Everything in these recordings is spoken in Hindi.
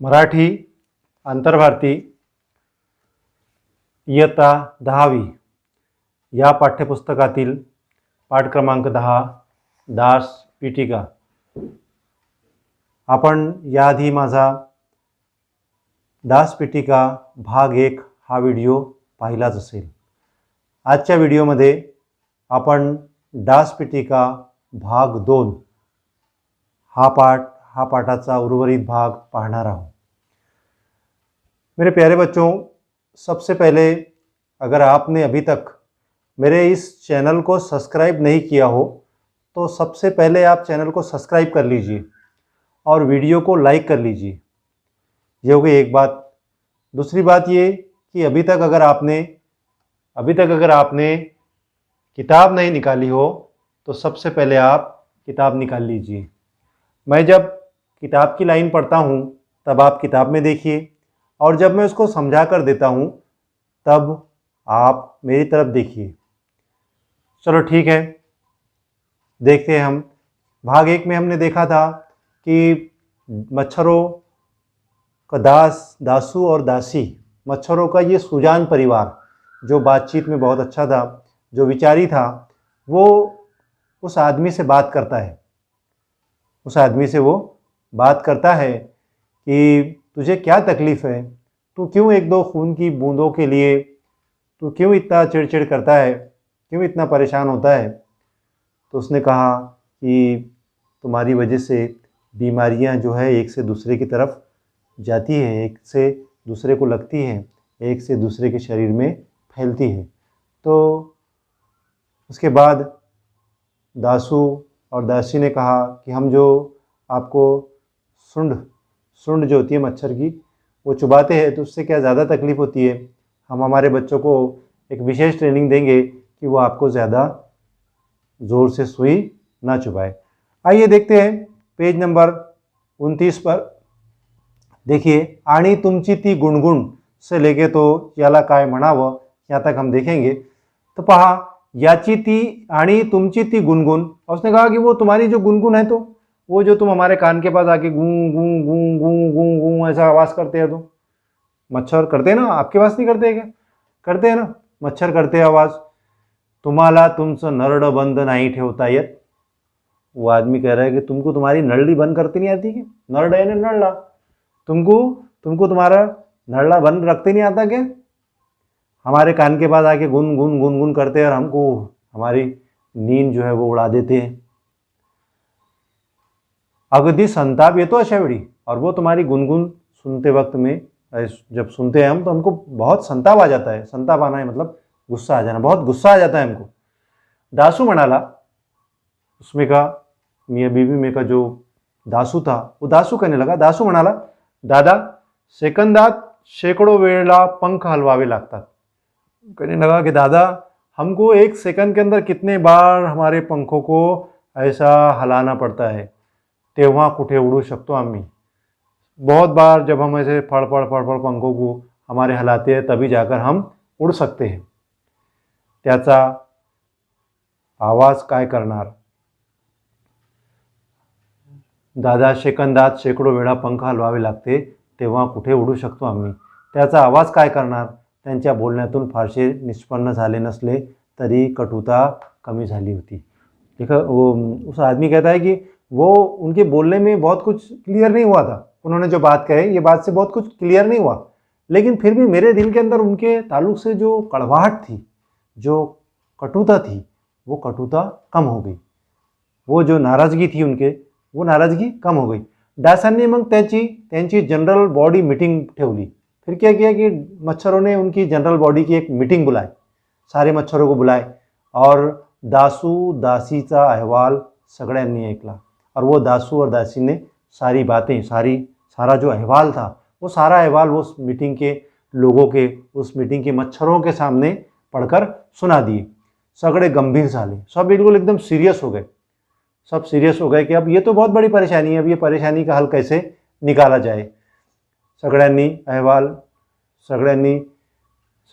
मराठी आंतरभारती इयत्ता 10वी या पाठ्यपुस्तकातील पाठ क्रमांक 10 दास पीठिका। आपण याआधी माझा दास पीठिका भाग 1 हा व्हिडिओ पाहिलाच असेल। आजच्या व्हिडिओमध्ये आपण दास पीठिका भाग 2 हा पाठाचा उर्वरित भाग पढ़ना आहोत। मेरे प्यारे बच्चों, सबसे पहले अगर आपने अभी तक मेरे इस चैनल को सब्सक्राइब नहीं किया हो तो सबसे पहले आप चैनल को सब्सक्राइब कर लीजिए और वीडियो को लाइक कर लीजिए। ये हो गई एक बात। दूसरी बात ये कि अभी तक अगर आपने किताब नहीं निकाली हो तो सबसे पहले आप किताब निकाल लीजिए। मैं जब किताब की लाइन पढ़ता हूँ तब आप किताब में देखिए और जब मैं उसको समझा कर देता हूँ तब आप मेरी तरफ देखिए। चलो ठीक है, देखते हैं हम। भाग 1 में हमने देखा था कि मच्छरों का दासू और दासी, मच्छरों का ये सुजान परिवार जो बातचीत में बहुत अच्छा था, जो विचारी था, वो उस आदमी से बात करता है। उस आदमी से वो बात करता है कि तुझे क्या तकलीफ़ है, तू क्यों 1-2 खून की बूंदों के लिए तू क्यों इतना चिड़चिड़ करता है, क्यों इतना परेशान होता है। तो उसने कहा कि तुम्हारी वजह से बीमारियां जो है एक से दूसरे की तरफ जाती है, एक से दूसरे को लगती हैं, एक से दूसरे के शरीर में फैलती है। तो उसके बाद दासू और दासी ने कहा कि हम जो आपको सुंड जो होती है मच्छर की वो चुभाते हैं तो उससे क्या ज़्यादा तकलीफ़ होती है। हम हमारे बच्चों को एक विशेष ट्रेनिंग देंगे कि वो आपको ज़्यादा ज़ोर से सुई ना चुभाए। आइए देखते हैं पेज नंबर 29 पर। देखिए, आणि तुमची ती गुणगुण से लेके तो याला काय म्हणावं यहाँ तक हम देखेंगे। तो पहा, याची ती आणि तुमची ती गुनगुन, और उसने कहा कि वो तुम्हारी जो गुनगुन है, तो वो जो तुम हमारे कान के पास आके गूं गूं गूं गूं गूं गूं ऐसा आवाज़ करते हैं, तो मच्छर करते हैं ना, आपके पास नहीं करते क्या? करते हैं ना, मच्छर करते हैं आवाज़। तुम्हाला तुमचं नरडं बंद नहीं ठेवता येत। वो आदमी कह रहा है कि तुमको तुम्हारी नळली बंद करती नहीं आती क्या? नरडं यानी नळला, तुमको तुम्हारा नळला बंद रखते नहीं आता क्या? हमारे कान के पास आके गुन गुन गुन गुन करते हैं और हमको हमारी नींद जो है वो उड़ा देते हैं। अगदी संताप येतो अशा वेळी, और वो तुम्हारी गुनगुन सुनते वक्त में जब सुनते हैं हम तो हमको बहुत संताप आ जाता है। संताप आना है मतलब गुस्सा आ जाना, बहुत गुस्सा आ जाता है हमको। दासू म्हणाला, उसमें का मियाँ बीवी में का जो दासू था वो दासू कहने लगा, दासू म्हणाला, दादा सेकंदात शेकडो वेळेला पंख हलवावे लागतात। कहने लगा कि दादा हमको 1 सेकंड के अंदर कितने बार हमारे पंखों को ऐसा हलाना पड़ता है, तेव्हा कुठे उड़ू शकतो आम्ही। बहुत बार जब हम ऐसे फड़फड़ फड़फड़ पंखों को हमारे हलाते हैं तभी जाकर हम उड़ सकते हैं। त्याचा आवाज काय करणार? दादा सेकंदात शेकडो वेळा पंख हलवावे लागते तेव्हा कुठे उडू शकतो आम्ही। त्याचा आवाज काय करणार? त्यांच्या बोलण्यातून फारसे निष्पन्न झाले नसले तरी कटुता कमी झाली होती। देखो, वो उस आदमी कहता है कि वो उनके बोलने में बहुत कुछ क्लियर नहीं हुआ था। उन्होंने जो बात कही ये बात से बहुत कुछ क्लियर नहीं हुआ, लेकिन फिर भी मेरे दिल के अंदर उनके ताल्लुक से जो कड़वाहट थी, जो कटुता थी, वो कटुता कम हो गई। वो जो नाराज़गी थी उनके, वो नाराज़गी कम हो गई। दासांनी मग त्यांची जनरल बॉडी मीटिंग ठेवली। फिर क्या किया कि मच्छरों ने उनकी जनरल बॉडी की एक मीटिंग बुलाई, सारे मच्छरों को बुलाए और दासू दासीचा अहवाल सगळ्यांनी ऐकला। और वो दासू और दासी ने सारी बातें, सारा जो अहवाल था वो सारा अहवाल उस मीटिंग के लोगों के, उस मीटिंग के मच्छरों के सामने पढ़कर सुना दिए। सगळे गंभीर झाले, सब बिल्कुल एकदम सीरियस हो गए। सब सीरियस हो गए कि अब ये तो बहुत बड़ी परेशानी है, अब ये परेशानी का हल कैसे निकाला जाए।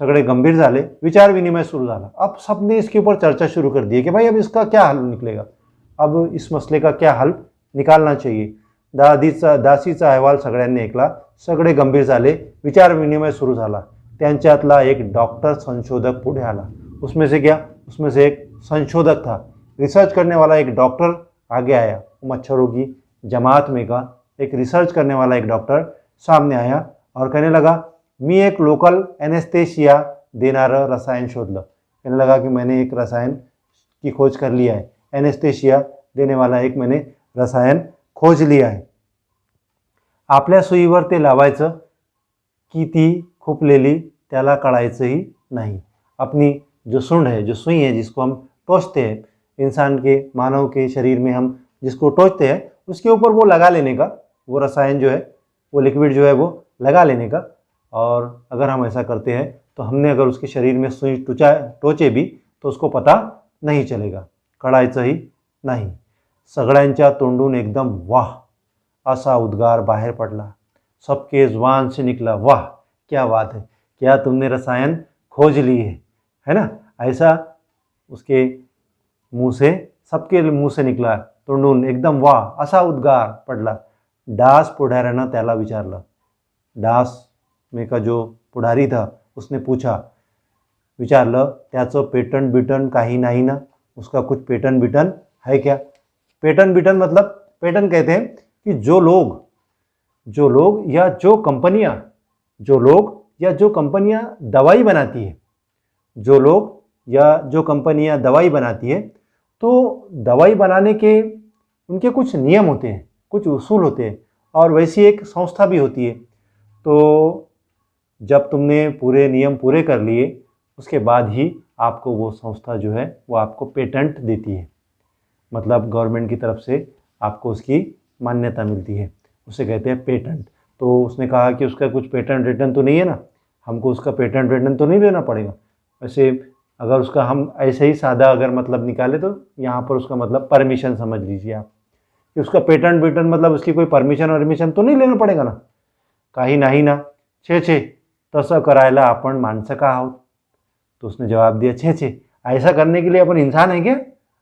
सगळे गंभीर झाले, विचार विनिमय शुरू झाला। अब सबने इसके ऊपर चर्चा शुरू कर दी कि भाई अब इसका क्या हल निकलेगा, अब इस मसले का क्या हल निकालना चाहिए। दासीचा अहवाल सगळ्यांनी ऐकला, सगळे गंभीर झाले. विचार विनिमय सुरू झाला. त्यांच्यातला एक डॉक्टर संशोधक पुढे आला. उसमें से क्या, उसमें से एक संशोधक था, रिसर्च करने वाला एक डॉक्टर आगे आया. मच्छरों की जमात में का एक रिसर्च करने वाला एक डॉक्टर सामने आया और कहने लगा, मी एक लोकल एनेस्थेशिया देणारं रसायन शोधलं. कहने लगा कि मैंने एक रसायन की खोज कर लिया है. एनेस्थेशिया देने वाला एक मैंने रसायन खोज लिया आहे. आपल्या सुईवर ते लावायचं की ती खुपलेली त्याला कळायचंही नाही. अपनी जो सूंड है, जो सुई है, जिसको हम टोचते हैं, इंसान के मानव के शरीर में हम जिसको टोचते हैं, उसके ऊपर वो लगा लेने का, वो रसायन जो है, वो लिक्विड जो है वो लगा लेने का. और अगर हम ऐसा करते हैं तो हमने अगर उसके शरीर में सुई टोचे भी तो उसको पता नहीं चलेगा, कळायचंही नाही. सगळ्यांच्या तोंडून एकदम वाह असा उद्गार बाहर पडला. सबके जुबान से निकला, वाह क्या बात है, क्या तुमने रसायन खोज ली है ना. ऐसा उसके मुंह से, सबके मुंह से निकला, तोंडून एकदम वाह असा उद्गार पडला. डास पुढाऱ्यानं त्याला विचारलं. डास में का जो पुढारी था उसने पूछा, विचारलं, त्याचं पेटंट बिटन काही नाही ना, उसका कुछ पेटंट बिटन है क्या. पेटंट बिटन मतलब, पेटंट कहते हैं कि जो लोग या जो कंपनियां दवाई बनाती है, जो लोग या जो कंपनियां दवाई बनाती है, तो दवाई बनाने के उनके कुछ नियम होते हैं, कुछ उसूल होते हैं, और वैसी एक संस्था भी होती है. तो जब तुमने पूरे नियम पूरे कर लिए उसके बाद ही आपको वो संस्था जो है वो आपको पेटेंट देती है. मतलब गवर्नमेंट की तरफ से आपको उसकी मान्यता मिलती है, उसे कहते हैं पेटेंट. तो उसने कहा कि उसका कुछ पेटेंट रिटर्न तो नहीं है ना, हमको उसका पेटेंट रिटर्न तो नहीं लेना पड़ेगा. वैसे अगर उसका हम ऐसे ही सादा अगर मतलब निकाले तो यहाँ पर उसका मतलब परमिशन समझ लीजिए आप, कि उसका पेटेंट रिटर्न मतलब उसकी कोई परमिशन तो नहीं लेना पड़ेगा ना. काही नाही ना, छे तसं करायला आपण माणसं का आहोत. तो उसने जवाब दिया, छे ऐसा करने के लिए अपन इंसान है क्या,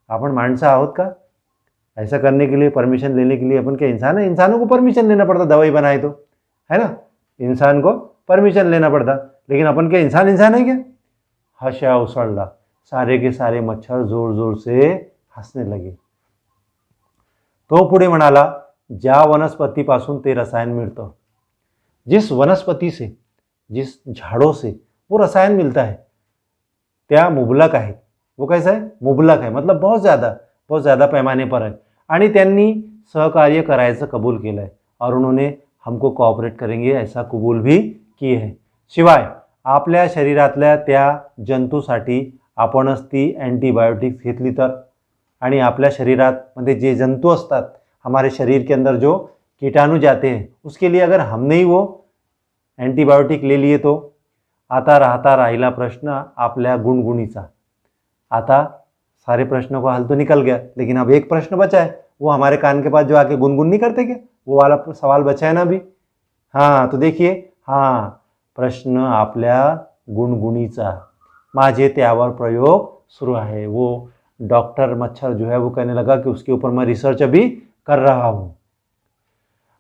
अपन माणसं आहोत का. ऐसा करने के लिए, परमिशन लेने के लिए अपन क्या इंसान है. इंसानों को परमिशन लेना पड़ता दवाई बनाए तो, है ना, इंसान को परमिशन लेना पड़ता. लेकिन अपन क्या इंसान है क्या. हशा उसळला. सारे के सारे मच्छर जोर जोर से हसने लगे. तो पुढे म्हणाला, ज्या वनस्पतीपासून ते रसायन मिळतं, जिस वनस्पति से, जिस झाड़ों से वो रसायन मिलता है, त्या मुबलक आहे. वो कैसा है, मुबलक है, मतलब बहुत ज़्यादा पैमाने पर है. आणि त्यांनी सहकार्य करायचं कबूल केलं आहे, और उन्होंने हमको कोऑपरेट करेंगे ऐसा कबूल भी किए है. शिवाय आपल्या शरीरातल्या त्या जंतूसाठी आपणच ती अँटीबायोटिक्स घेतली तर, आणि आपल्या शरीरात मध्ये जे जंतू असतात, हमारे शरीर के अंदर जो कीटाणु जाते हैं, उसके लिए अगर हमने ही वो एंटीबायोटिक ले लिए तो आता राहिला प्रश्न आपल्या गुणगुणीचा. आता सारे प्रश्नों का हल तो निकल गया, लेकिन अब एक प्रश्न बचा है. वो हमारे कान के पास जो आके गुनगुन नहीं करते क्या, वो वाला सवाल बचा है ना अभी. हाँ, तो देखिए, हाँ, प्रश्न आपल्या गुणगुणीचा. माझे त्यावर प्रयोग शुरू है. वो डॉक्टर मच्छर जो है वो कहने लगा कि उसके ऊपर मैं रिसर्च अभी कर रहा हूँ.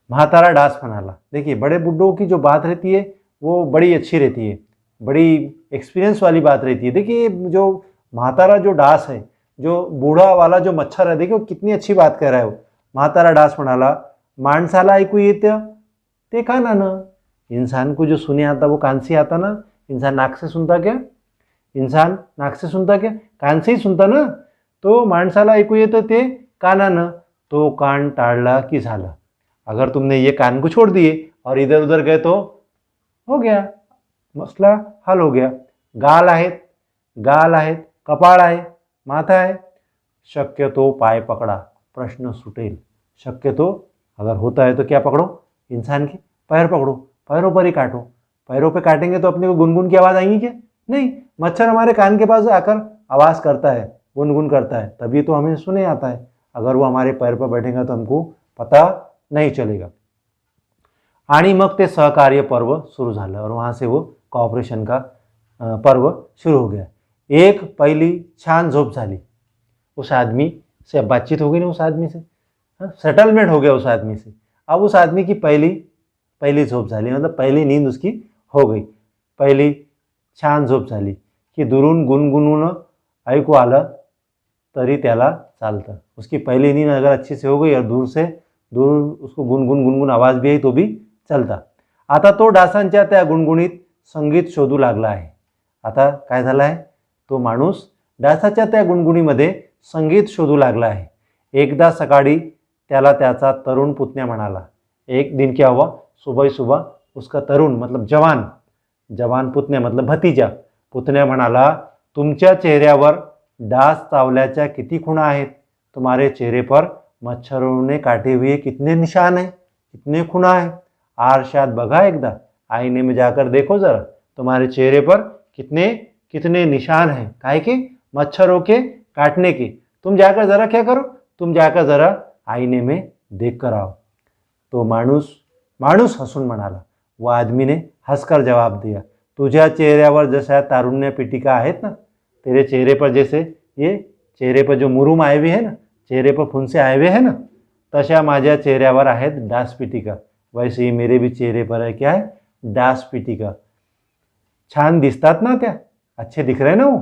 महातारा डास म्हणाला. देखिए, बड़े बुड्ढों की जो बात रहती है वो बड़ी अच्छी रहती है, बड़ी एक्सपीरियंस वाली बात रहती है. देखिए, जो महातारा जो डास है, जो बूढ़ा वाला जो मच्छर है, देखिए कितनी अच्छी बात कह रहा है वो. महातारा डास म्हणाला, माणसाला ऐकू येतं ते कानानं. इंसान को जो सुने आता वो कान से आता ना. इंसान नाक से सुनता क्या, इंसान नाक से सुनता क्या, कान से ही सुनता ना. तो माणसाला ऐकू येतं ते कानानं. तो कान टाळला की झालं. अगर तुमने ये कान को छोड़ दिए और इधर उधर गए तो हो गया, मसला हल हो गया. गाल आहेत, कपाळ आहे, माथा आहे. शक्यतो पाय पकड़ा, प्रश्न सुटेल. शक्यतो अगर होता है तो क्या पकड़ो, इंसान के पैर पकड़ो, पैरों पर ही काटो. पैरों पे काटेंगे तो अपने को गुनगुन की आवाज़ आएगी क्या, नहीं. मच्छर हमारे कान के पास आकर आवाज़ करता है, गुनगुन करता है, तभी तो हमें सुने आता है. अगर वो हमारे पैर पर बैठेगा तो हमको पता नहीं चलेगा. आणि मग ते सहकार्य पर्व शुरू झालं, और वहाँ से वो कॉपरेशन का पर्व शुरू हो गया. एक पहली छान झोप झाली. उस आदमी से अब बातचीत हो गई ना, उस आदमी से सेटलमेंट हो गया उस आदमी से. अब उस आदमी की पहली पहिली झोप झाली, मतलब पहिली नींद उसकी हो गई, पहिली छान झोप झाली की दुरून गुणगुणून ऐकू आलं तरी त्याला चालतं। उसकी पहली नींद अगर अच्छी से हो गई और दूर उसको गुनगुन गुनगुन आवाज भी आई तो भी चलता। आता तो डासांच्या त्या गुणगुणीत संगीत शोधू लागला आहे। आता काय झालं आहे, तो माणूस डासाच्या त्या गुणगुणीमध्ये संगीत शोधू लागला आहे। एकदा सकाळी त्याला त्याचा तरुण पुतण्या म्हणाला, एक दिन क्या हुआ, सुबह सुबह उसका तरुण मतलब जवान पुतण्या मतलब भतीजा पुतण्या म्हणाला, तुमच्या चेहऱ्यावर डास चावल्याच्या किती खुणा आहेत, तुम्हारे चेहरे पर मच्छरों ने काटे हुए कितने निशान हैं, कितने खुणा है, आरशात बघा एकदा, आईने में जाकर देखो जरा, तुम्हारे चेहरे पर कितने कितने निशान हैं, काहे के, मच्छरों के काटने के, तुम जाकर जरा क्या करो, तुम जाकर जरा आईने में देख कर आओ। तो माणूस हसून म्हणाला, वो आदमी ने हंसकर जवाब दिया, तुझ्या चेहऱ्यावर जशा तारुण्य पिटिका आहेत ना, तेरे चेहरे पर जैसे ये चेहरे पर जो मुरुम आए हुए हैं ना, चेहरे पर फुंसे आए हुए हैं ना, तशा माझ्या चेहऱ्यावर आहेत डास पिटिका, वैसे ही मेरे भी चेहरे पर है क्या है, डास पिटिका। छान दिसतात ना त्या, अच्छे दिख रहे ना वो।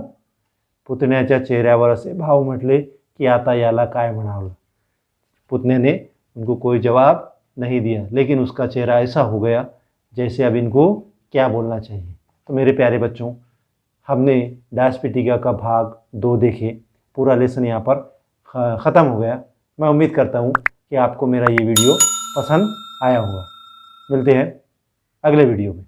पुतण्याच्या चेहऱ्यावर असे भाव म्हटले की आता याला काय म्हणावं। पुतने ने उनको कोई जवाब नहीं दिया, लेकिन उसका चेहरा ऐसा हो गया जैसे अब इनको क्या बोलना चाहिए। तो मेरे प्यारे बच्चों, हमने डास पिटिका का भाग 2 देखे, पूरा लेसन यहाँ पर ख़त्म हो गया। मैं उम्मीद करता हूँ कि आपको मेरा ये वीडियो पसंद आया होगा। मिलते हैं अगले वीडियो में।